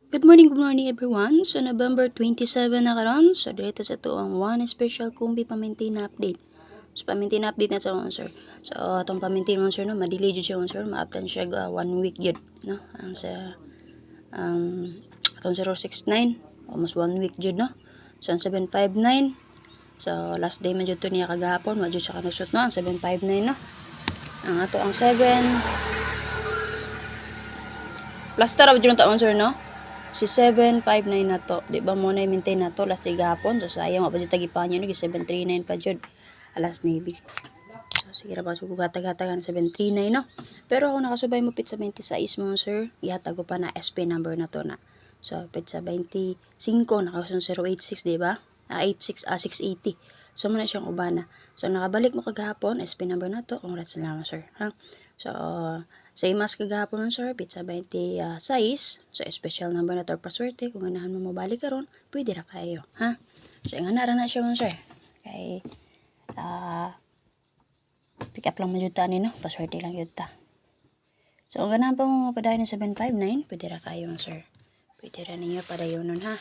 Good morning everyone. So November 27 na karon. So dito sa to ang one special kumbi pamintin na update. So pamintin na update na sa mo sir. So atong pamintin mo sir no, madili jud siya mo sir, maabtan siya 1 week jud no. Ang sa atong 069 almost 1 week jud no. So ang 759. So last day man jud to niya kagahapon, wa jud siya kanusot no, ang 759 no. Ang ato ang 7 plaster ra jud taon sir no. Si 759 na to, di ba mo na i-maintain na to last day gapon, so sayang pa jud tagipan yun, 739 pa jud alas Navy. So sige ra ba so gata-gatagan 739 no. Pero ako nakasubay mo pit sa 26 mo sir, ihatag ko pa na SP number na to na. So pit sa 25 nakasun 086 di ba? 680. So muna siyang ubana. So nakabalik mo kagahapon, SP number na to, congrats na lang sir, ha. So same as kagahapon sir, pizza 26. So special number na to paswerte, kung ganahan mo mabalik karon, pwede ra kayo, ha. So nga nara na siya mo sir. Kay pick up lang mo jud ta ni no, paswerte lang jud ta. So kung ganahan pa mo mapadayon ng 759, pwede ra kayo sir. Pwede ra ninyo padayon nun ha.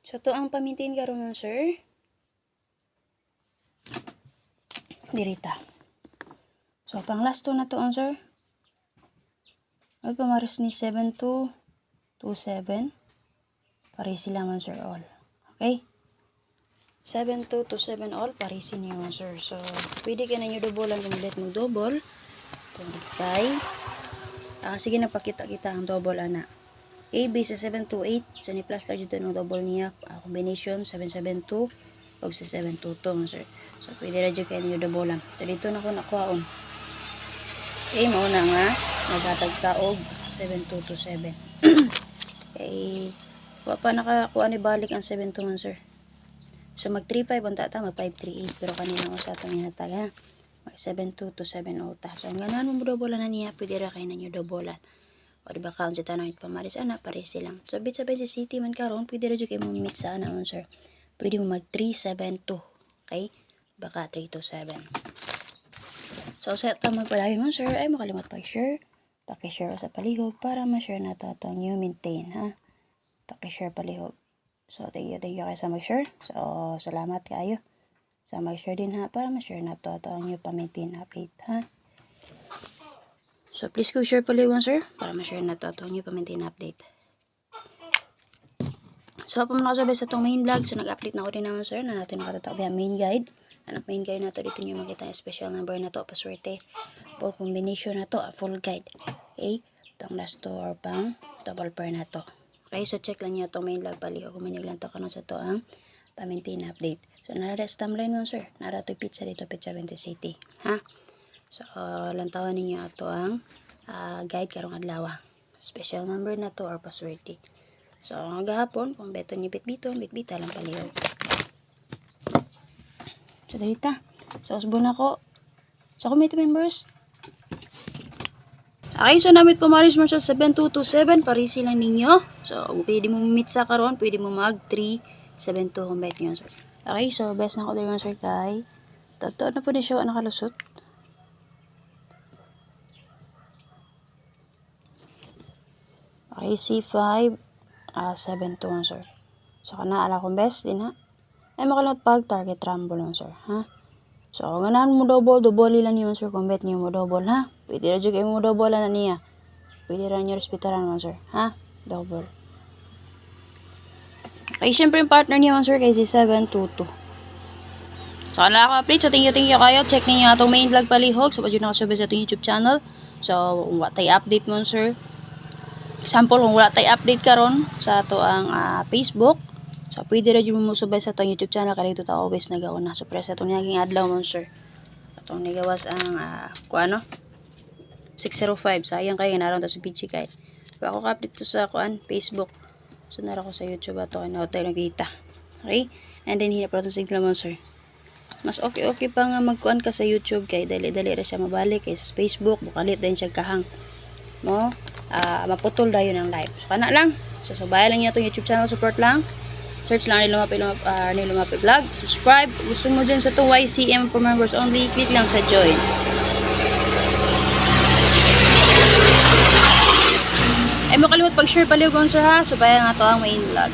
So to ang pamintin karon sir. Dirita. So, pang last 2 na to sir. Ay, pamaris ni 7227. Parisi lang sir all. Okay? 7227 all, parisi niyo sir. So, pwede ka na nyo dobolan kung ulit mo double. 25. Sige, napakita kita ang double ana. AB sa 728. So, ni plus tayo dito ng double niya. Combination 772. O sa 722 sir. So, pwede na dyan kayo nyo dobolan. So, dito na ko nakuhaon. Okay, mauna nga, nagtatagtaog 7227. Okay, wala pa nakakuha ni balik ang 721 sir. So mag 35 ang tata, mag 538. Pero kanina ko sa itong inatag ha. Mag 7227 ota. So ang ganahan mo dobolan na niya, pwede ra kayo na nyo dobolan. O diba kaon sa tanong ito pamaris, ana, paresi lang. So bit sabay sa city man karon, pwede ra dyan kayo mo meet sa ana sir. Pwede mo mag 372. Okay, baka 327. So, sa ito magpalahin mo, sir, ay makalimot pa i-share. Paki-share sa palihog para ma-share na ito itong new maintain, ha? Paki-share palihog. So, thank you kayo sa mag-share. So, salamat kayo sa mag-share din, ha? Para ma-share na ito itong new pa-maintain update, ha? So, please go share palihog, sir, para ma-share na ito itong new pa-maintain update. So, pa mo nakasabay sa itong main vlog. So, nag-update na ako din naman, sir, na natin nakatatawag yung main guide. Ang main guide na to, dito nyo makita yung special number na to, paswerte. Po combination na to, a full guide. Okay? Itong last to or pang double pair na to. Okay? So, check lang nyo itong main vlog pali. Kung manig lang to kanon sa to ang pa-maintain update. So, nara stamline mo, sir. Nara to pizza dito, pizza 20 city. Ha? So, lantawan ninyo ito ang guide karong adlaw. Special number na to or paswerte. So, gahapon, kung beto nyo bitbita lang palihog. So, dito. So, usbon ako. So, committee members. Okay, so namit po Maris Marshall 7227. Parisi lang ninyo. So, pwede mo meet sa karon, pwede mo mag 372 kung bet nyo, sir. Okay, so, best na ko din sir kay. Totoo na po na siya nakalusot. Okay, C5 721, sir. So, kana ala kong best din ha. Ay makalimot pag target rumble lang sir, ha? So, kung ganahan mo double lang niyo sir, kung bet niyo mo double, ha? Pwede rin kayo mo double na niya. Pwede rin niyo respetaran mo sir, ha? Double. Okay, syempre yung partner niyo sir, kay si 722. So, kung update, so thank you kayo. Check niyo atong main vlog palihog. So, pwede nakasubay sa atong YouTube channel. So, kung wala tayo update mo sir. Example, kung wala tayo update karon sa ato ang Facebook. So, pwede rin mo musubay sa itong YouTube channel kaya ito ta always nagawa na. So, press itong naging adlaw mo, sir. Itong nagawas ang, 605. Sayang kayo, naroon ito sa PG kay. Kaya ako ka-update to sa, Facebook. So, naroon ko sa YouTube ito. Kaya naroon tayo nakita. Okay? And then, hinap ito signal mo, sir. Mas okay pa nga magkuan ka sa YouTube kay dali-dali rin siya mabalik. Kay sa Facebook, bukalit din siya kahang. Mo, maputol daw yun ang live. So, kana lang. So, subayan lang niya itong YouTube channel. Support lang. Search lang ni Lumapi Vlog. Subscribe. Gusto mo dyan sa itong YCM for members only, click lang sa join. Ay mo kalimot pag-share paliw sir ha. So, baya nga to ang main vlog.